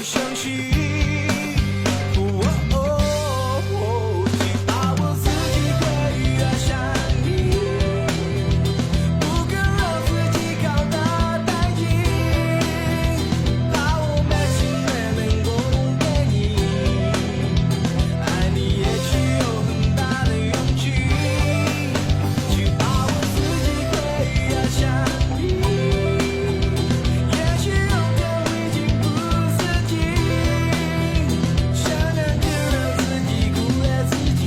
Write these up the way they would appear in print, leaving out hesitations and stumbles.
相信。去把我自己归于山里，不肯让自己搞得太紧，把我满心的能够给你，爱你也需有很大的勇气。去把我自己归于山里，也许有天我已经不自己，想让就让自己苦了自己，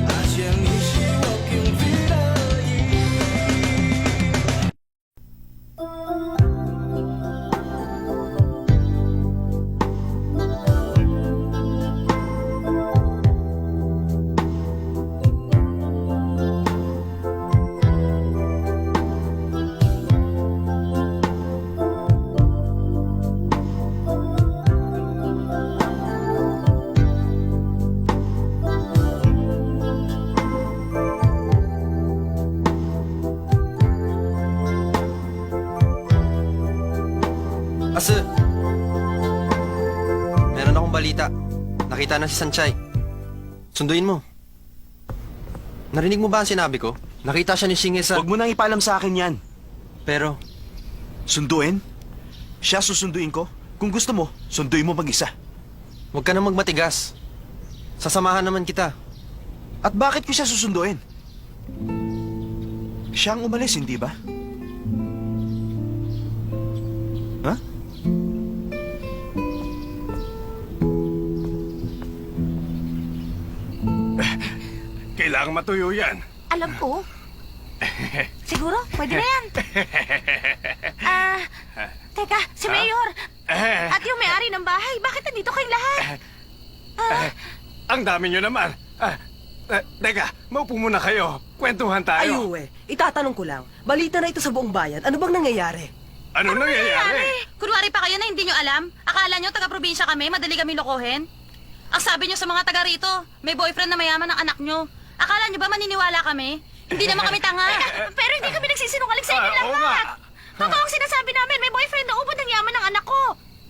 而且你是我幸福的意。Ase, meron akong balita. Nakita na si Sanchay. Sunduin mo. Narinig mo ba ang sinabi ko? Nakita siya ni Shinge sa... Huwag mo nang ipalam sa akin yan. Pero, Sunduin? Siya susunduin ko? Kung gusto mo, sunduin mo mag-isa. huwag ka na magmatigas. Sasamahan naman kita. At bakit ko siya susunduin? Siya ang umalis, hindi ba? Ha? Kailangang matuyo yan. Alam ko. Siguro, pwede na yan. Teka, si Mayor. At yung may-ari ng bahay, bakit nandito kayong lahat? Ang dami nyo naman. Teka, maupo muna kayo. Kwentuhan tayo. Ayuwe, itatanong ko lang. Balita na ito sa buong bayan. Ano bang nangyayari? Ano nangyayari? Kunwari pa kayo na hindi nyo alam? Akala nyo taga-probinsya kami, madali kami lokohin? Ang sabi nyo sa mga taga rito, may boyfriend na mayaman ng anak nyo. Akala nyo ba maniniwala kami? Hindi naman kami tanga. Pero hindi kami nagsisinungaling sa inyo Oo nga. lahat. Totoo ang sinasabi namin, may boyfriend na ubod ng yaman ng anak ko.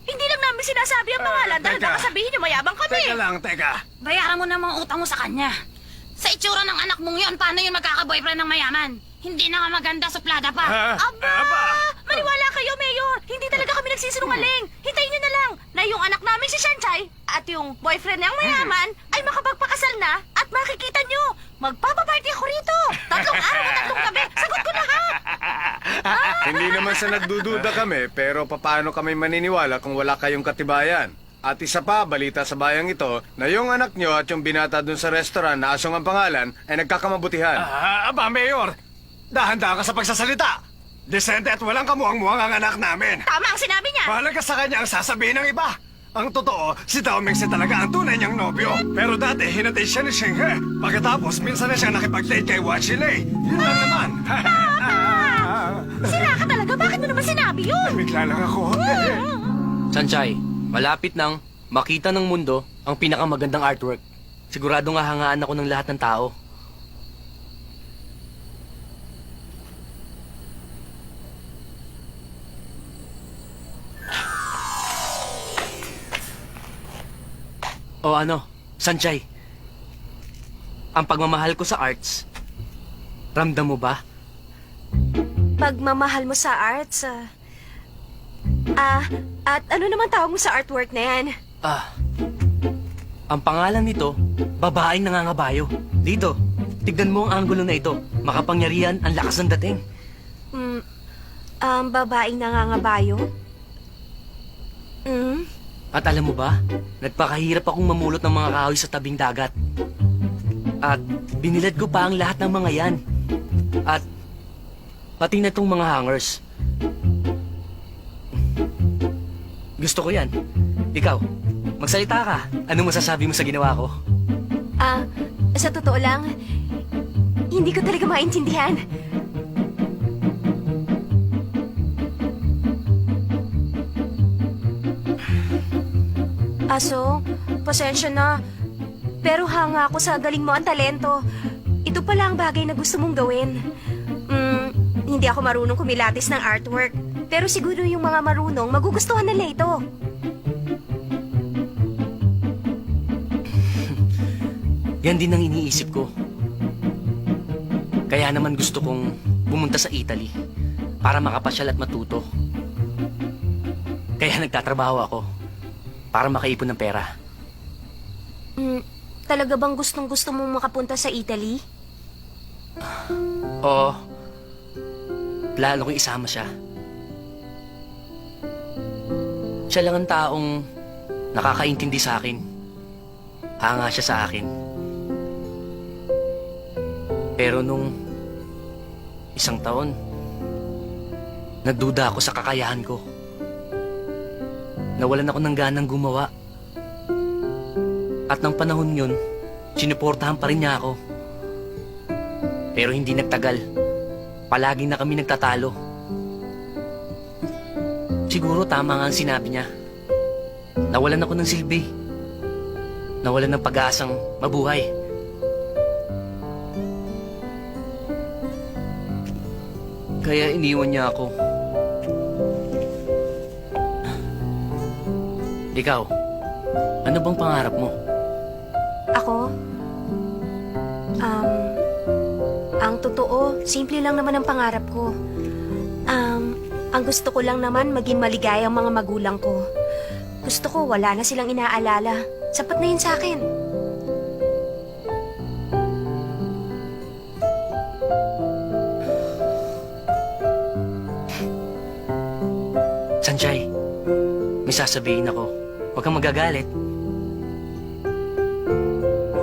Hindi lang namin sinasabi ang pangalan dahil teka. baka sabihin nyo mayabang kami. Teka. Bayaran mo na mga utang mo sa kanya. Sa itsura ng anak mong yon, paano yun magkaka-boyfriend ng mayaman? Hindi na nga maganda, suplada pa. Aba! Maniwala kayo, Mayor! Hindi talaga kami nagsisinungaling! Hintayin niyo na lang na yung anak namin si Shanchay at yung boyfriend niyang mayaman ay makapagpakasal na at makikita niyo! Magpapaparty ako rito! 3 araw at 3 gabi! Sagot ko lahat! Hindi naman sa nagdududa kami, pero paano kami maniniwala kung wala kayong katibayan? At isa pa, balita sa bayang ito, na yung anak nyo at yung binata dun sa restaurant na Asong ang pangalan ay nagkakamabutihan. Aba, Mayor. Dahan-dahan ka sa pagsasalita. Desente at walang kamuhang-muhang ang anak namin. Tama ang sinabi niya! Mahalaga sa kanya ang sasabihin ng iba. Ang totoo, si Tao Mingse talaga ang tunay niyang nobyo. Pero dati, hinatid siya ni Xinghe. Pagkatapos, minsan na siya nakipag-date kay Wachile. Yun lang naman. Sira ka talaga! Bakit mo naman sinabi yun? Bigla lang ako. Sanchay, malapit nang makita ng mundo ang pinakamagandang artwork. Siguradong hahangaan ako ng lahat ng tao. O ano, Sanchay? Ang pagmamahal ko sa arts, ramdam mo ba? Pagmamahal mo sa arts, at ano naman tawag mo sa artwork na yan? Ang pangalan nito, babaeng nangangabayo. Dito, tignan mo ang anggulo na ito. Makapangyarihan ang lakas ng dating. Babaeng nangangabayo? At alam mo ba, nagpakahirap akong mamulot ng mga kahoy sa tabing dagat. At binilad ko pa ang lahat ng mga yan. At pati na tong mga hangers. Gusto ko yan. Ikaw, magsalita ka. Anong masasabi mo sa ginawa ko? Sa totoo lang, hindi ko talaga maintindihan. Aso, pasensya na. Pero hanga ako sa galing mo ang talento. Ito pala ang bagay na gusto mong gawin. Hindi ako marunong kumilatis ng artwork. Pero siguro yung mga marunong magugustuhan nila ito. Yan din ang iniisip ko. Kaya naman gusto kong pumunta sa Italy para makapasyal at matuto. Kaya nagtatrabaho ako para makaipon ng pera. Talaga bang gustong-gusto mong makapunta sa Italy? Oo. Plano kong isama siya. Siya lang ang taong nakakaintindi sa akin. Hanga siya sa akin. Pero nung isang taon, nagduda ako sa kakayahan ko. Nawalan ako ng ganang gumawa. At ng panahon yun, sinuportahan pa rin niya ako. Pero hindi nagtagal. Palagi na kami nagtatalo. Siguro tama nga ang sinabi niya. Nawalan ako ng silbi. Nawalan ng pag-aasang mabuhay. Kaya iniwan niya ako. Ikaw, ano bang pangarap mo? Ako? Ang totoo, simple lang naman ang pangarap ko. Ang gusto ko lang naman maging maligaya ang mga magulang ko. Gusto ko wala na silang inaalala. Sapat na yun sa akin. Sanchay, may sasabihin ako. Huwag kang magagalit.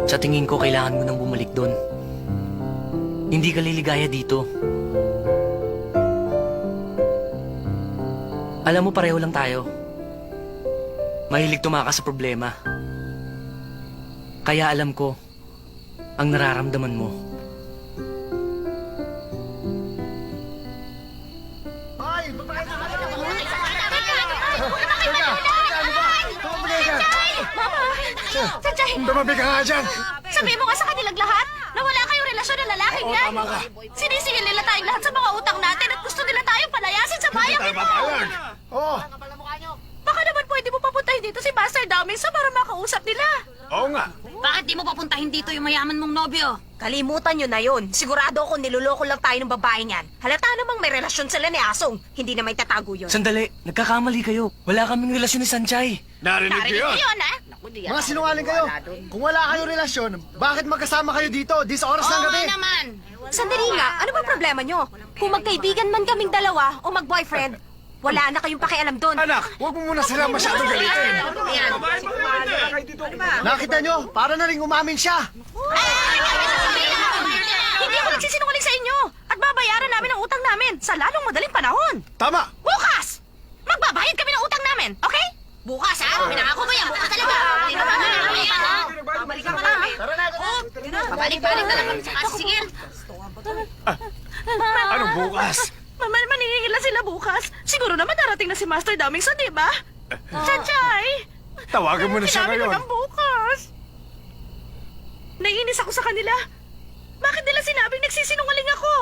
Sa tingin ko, kailangan mo nang bumalik doon. Hindi ka liligaya dito. Alam mo, pareho lang tayo. Mahilig tumakas sa problema. Kaya alam ko ang nararamdaman mo. Sanchay, Tumabi ka nga dyan! sabihin mo nga sa kanilang lahat na wala kayong relasyon ng lalaking yan. tama ka. Sinisingil nila tayong lahat sa mga utang natin at gusto nila tayong palayasin sa bayang Tayo ito. papayag! Oo, Baka naman pwede mo papuntahin dito si Master Dowmingson para makausap nila. oo nga. Bakit di mo papuntahin dito yung mayaman mong nobyo? Kalimutan nyo na yun. Sigurado ako niloloko lang tayo ng babae niyan. Halata namang may relasyon sila ni Asong. Hindi na may tatago yun. Sandali, nagkakamali kayo. Wala kaming relasyon ni Sanchay. Narinig ko Narinig yun! ko yun, ha? Mga sinungaling kayo. Kung wala kayong relasyon, bakit magkasama kayo dito? Di sa oras ng Oo gabi. nga naman. Sandali nga, ano ba problema nyo? Kung magkaibigan man kaming dalawa o mag-boyfriend, wala na kayong pakialam doon. Anak, huwag mo muna sila masyadong galitin. Nakita nyo, para na rin umamin siya. Hindi ako nagsisinungaling sa inyo. At babayaran namin ang utang namin sa lalong madaling panahon. Tama! Bukas! Magbabayad kami ng utang namin, okay? Bukas, ha? Pinangako mo yan. Bukas talaga. Babalikan ka namin. Babalik-balik na lang kami sa kasigil. Anong bukas? Maningil na sila bukas. Siguro naman darating na si Master Dowmingson, di ba? Sanchay! Tawagan mo na siya Sinabi ko ngayon. ng bukas. Naiinis ako sa kanila. Bakit nila sinabing nagsisinungaling ako?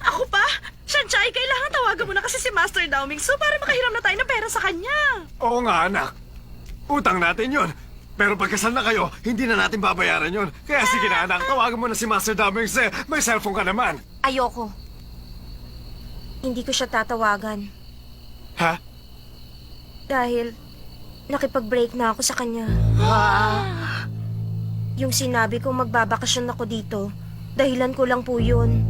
Ako pa? Sanchay, kailangan tawagan mo na kasi si Master Dowmingson para makahiram na tayo ng pera sa kanya. Oo nga, anak. Utang natin yon. Pero pagkasal na kayo, hindi na natin babayaran yon. Kaya sige na, anak, tawagan mo na si Master Dowmingson. May cellphone ka naman. Ayoko. Hindi ko siya tatawagan. Ha? Dahil nakipag-break na ako sa kanya. Yung sinabi kong magbabakasyon ako dito, dahilan ko lang po yun.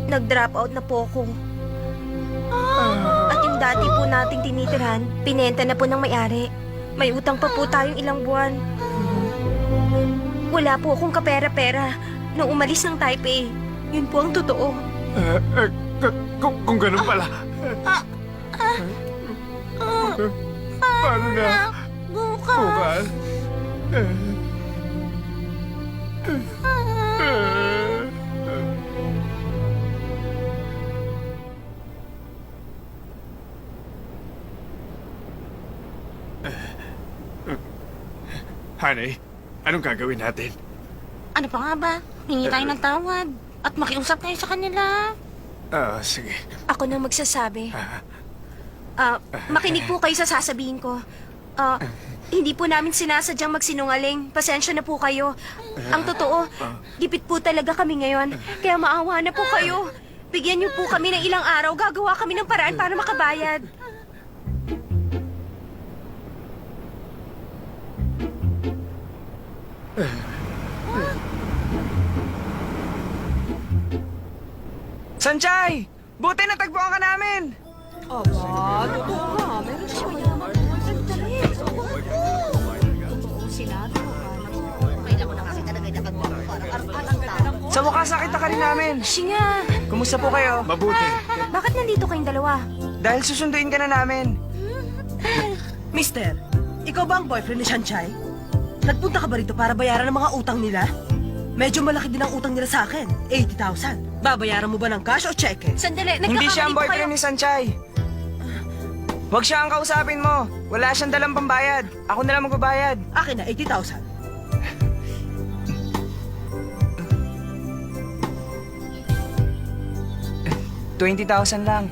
Nag-drop out na po ako. At yung dati po nating tinitirhan, pinenta na po ng may-ari. May utang pa po tayong ilang buwan. Wala po akong kapera-pera nung umalis ng Taipei. Yun po ang totoo. Kung ganun pala. Paano na? Bukas. Honey, anong gagawin natin? Ano pa nga ba? Hingi tayo ng tawad. At makiusap tayo sa kanila. Sige. Ako na magsasabi. Makinig po kayo sa sasabihin ko. Hindi po namin sinasadyang magsinungaling. Pasensya na po kayo. Ang totoo, gipit po talaga kami ngayon. Kaya maawa na po kayo. Bigyan niyo po kami ng ilang araw. Gagawa kami ng paraan para makabayad. Sanchay! Buti natagpuan ka namin! Aba, totoo nga. Meron siya. Sa wakas, nakita ka rin namin. Singa, Kumusta po kayo? Mabuti. bakit nandito kayong dalawa? Dahil susunduin ka na namin. Mister, ikaw ba ang boyfriend ni Sanchay? Nagpunta ka ba rito para bayaran ang mga utang nila? Medyo malaki din ang utang nila sa akin, 80,000. Babayaran mo ba ng cash o cheque? Sandali, Hindi siya ang nagkakamali po kayo. boyfriend ni Sanchay. Huwag siya ang kausapin mo. Wala siyang dalang pambayad. Ako na lang magbabayad. Akin na, 80,000. $20,000 lang.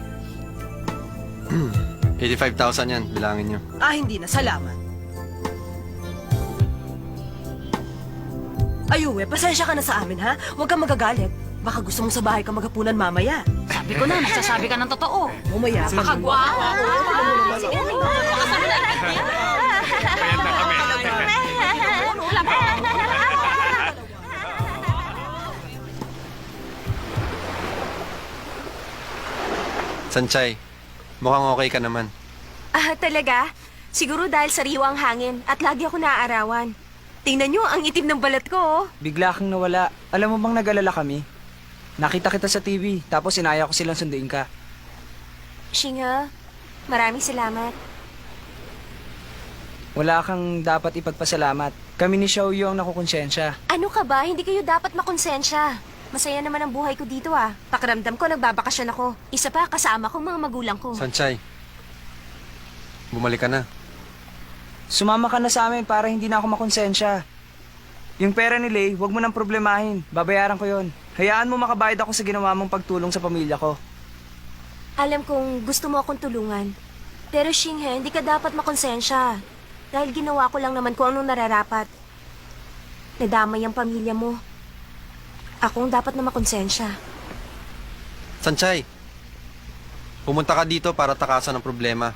85,000 yan, bilangin nyo. Hindi na, salamat. Ayuwe, pasensya ka na sa amin, ha? Huwag kang magagalit. Baka gusto mong sa bahay ka maghapunan mamaya. Sabi ko na, nagsasabi ka ng totoo. Umaya. Pakagwapo. Sige, Bayad na kami. Sanchay, mukhang okay ka naman. Talaga? Siguro dahil sariwa ang hangin at lagi ako naaarawan. Tingnan nyo, ang itim ng balat ko, oh. Bigla kang nawala. Alam mo bang nag-alala kami? Nakita kita sa TV, tapos inaya ko silang sunduin ka. Shinga, maraming salamat. Wala kang dapat ipagpasalamat. Kami ni Xiaoyu ang nakukonsensya. Ano ka ba? Hindi kayo dapat makonsensya. Masaya naman ang buhay ko dito, ah. Pakiramdam ko, nagbabakasyon ako. Isa pa, kasama ko mga magulang ko. Sanchay, bumalik ka na. Sumama ka na sa amin para hindi na ako makonsensya. Yung pera ni Lei, huwag mo nang problemahin. Babayaran ko yon. Hayaan mo makabayad ako sa ginawa mong pagtulong sa pamilya ko. Alam kong gusto mo akong tulungan. Pero Shinghe, hindi ka dapat makonsensya. Dahil ginawa ko lang naman kung anong nararapat. Nadamay ang pamilya mo. Ako ang dapat na makonsensya. Sanchay, pumunta ka dito para takasan ang problema.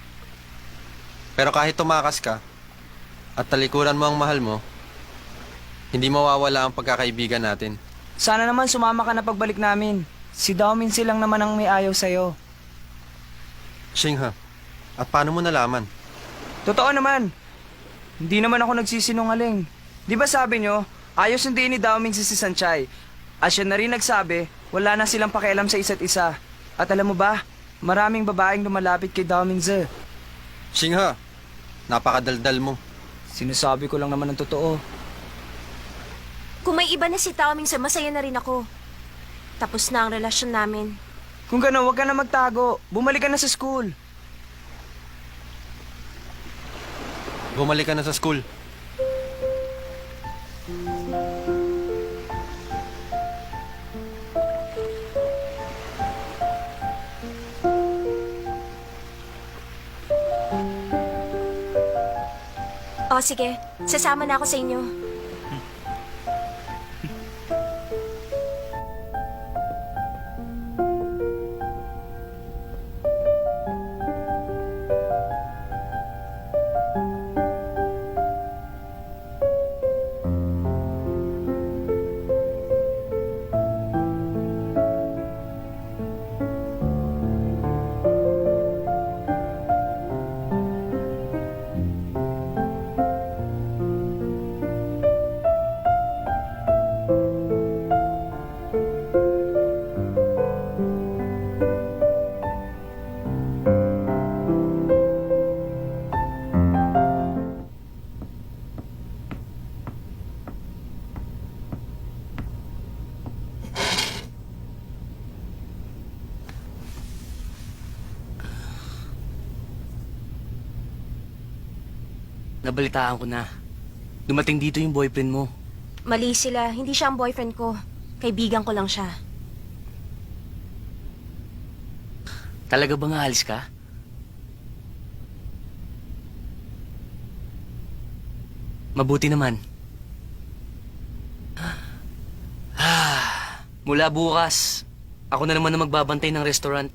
Pero kahit tumakas ka, at talikuran mo ang mahal mo, hindi mawawala ang pagkakaibigan natin. Sana naman sumama ka na pagbalik namin. Si Daomin silang naman ang may ayaw sa'yo. Shingha, at paano mo nalaman? Totoo naman. Hindi naman ako nagsisinungaling. Di ba sabi nyo, ayos sunduin ni Daomin si Sanchay. At siya na rin nagsabi, wala na silang pakialam sa isa't isa. At alam mo ba, maraming babaeng lumalapit kay Daomin Ze. Shingha, napakadaldal mo. Sinasabi ko lang naman ang totoo. Kung may iba na si Tao Mingse, masaya na rin ako. Tapos na ang relasyon namin. Kung gano'n, huwag ka na magtago. Bumalik ka na sa school. Bumalik ka na sa school. O sige, sasama na ako sa inyo. Nabalitaan ko na. Dumating dito yung boyfriend mo. Mali sila, hindi siya ang boyfriend ko. Kaibigan ko lang siya. Talaga bang aalis ka? Mabuti naman. Mula bukas, ako na naman na magbabantay ng restaurant.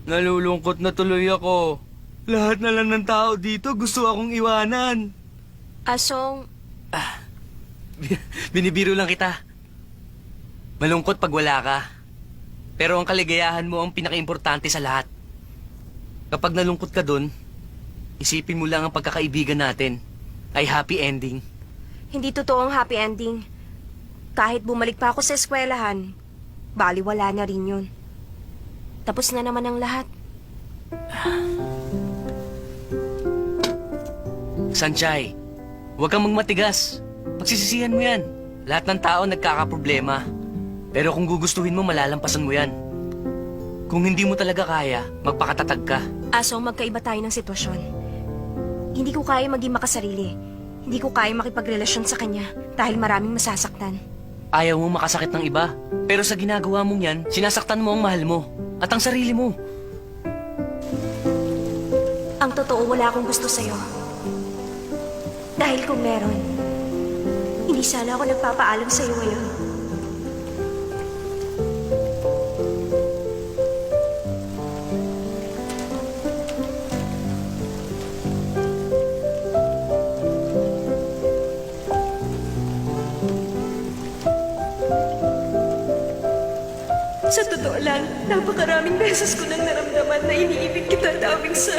Nalulungkot na tuloy ako. Lahat na lang ng tao dito gusto akong iwanan. Asong, Binibiro lang kita. Malungkot pag wala ka. Pero ang kaligayahan mo ang pinakaimportante sa lahat. Kapag nalungkot ka dun, isipin mo lang ang pagkakaibigan natin ay happy ending. hindi totoo ang happy ending. Kahit bumalik pa ako sa eskwelahan, baliwala na rin yun. Tapos na naman ang lahat. Sanchay, huwag kang magmatigas. Pagsisisihan mo yan. Lahat ng tao nagkakaproblema. Pero kung gugustuhin mo, malalampasan mo yan. Kung hindi mo talaga kaya, magpakatatag ka. Aso, magkaiba tayo ng sitwasyon. Hindi ko kaya maging makasarili. Hindi ko kaya makipagrelasyon sa kanya dahil maraming masasaktan. Ayaw mo makasakit ng iba. Pero sa ginagawa mong yan, sinasaktan mo ang mahal mo. At ang sarili mo. Ang totoo, wala akong gusto sa'yo. Dahil kung meron, hindi sana ako nagpapaalam sa'yo ngayon. Sa totoo lang, napakaraming beses ko nang naramdaman na iniibig kita, daming sa...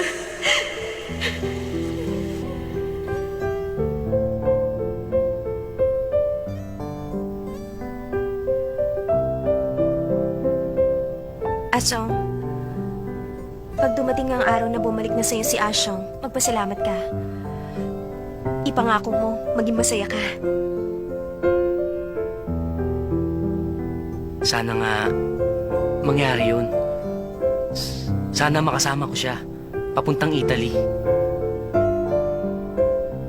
Asong, pag dumating ang araw na bumalik na sa'yo si Asyong, magpasalamat ka. Ipangako mo, maging masaya ka. Sana nga mangyari yun. Sana makasama ko siya papuntang Italy.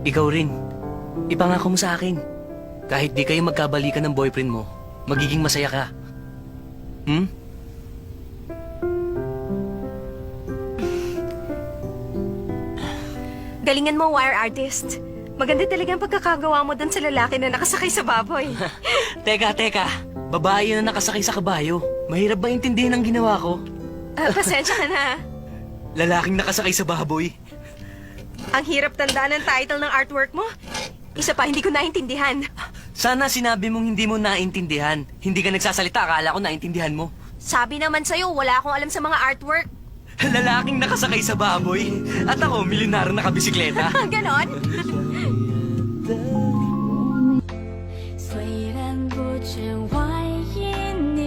Ikaw rin, ipangako mo sa akin. Kahit di kayo magkabalikan ng boyfriend mo, magiging masaya ka. Hmm? Galingan mo, wire artist. Maganda talaga ang pagkakagawa mo doon sa lalaki na nakasakay sa baboy. Teka. Babae na nakasakay sa kabayo. Mahirap ba intindihin ang ginawa ko? Pasensya ka na. Lalaking nakasakay sa baboy. Ang hirap tandaan ng title ng artwork mo. Isa pa, hindi ko naintindihan. Sana sinabi mong hindi mo naintindihan. Hindi ka nagsasalita, akala ko naintindihan mo. Sabi naman sa'yo, wala akong alam sa mga artwork. Lalaking nakasakay sa baboy. At ako, milyonaryo nakabisikleta. Ganon? 虽然不知怀疑你，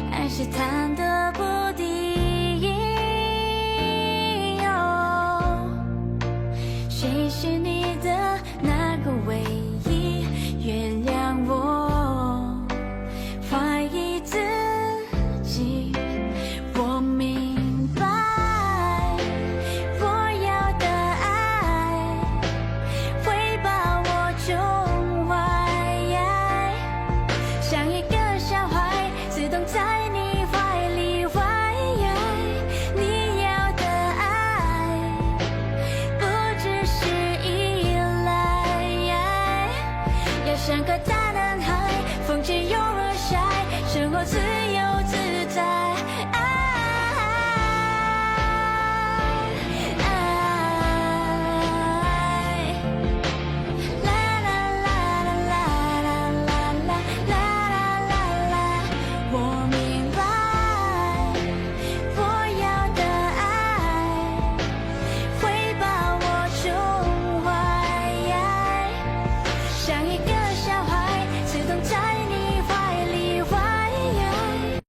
还是贪得不敌。谁是你的那个唯一？原谅我怀疑自己。我明白，我要的爱会把我宠坏，像一个小孩自动在你怀里怀。你要的爱不只是依赖，要像个大男孩，风吹又日晒，生活自由。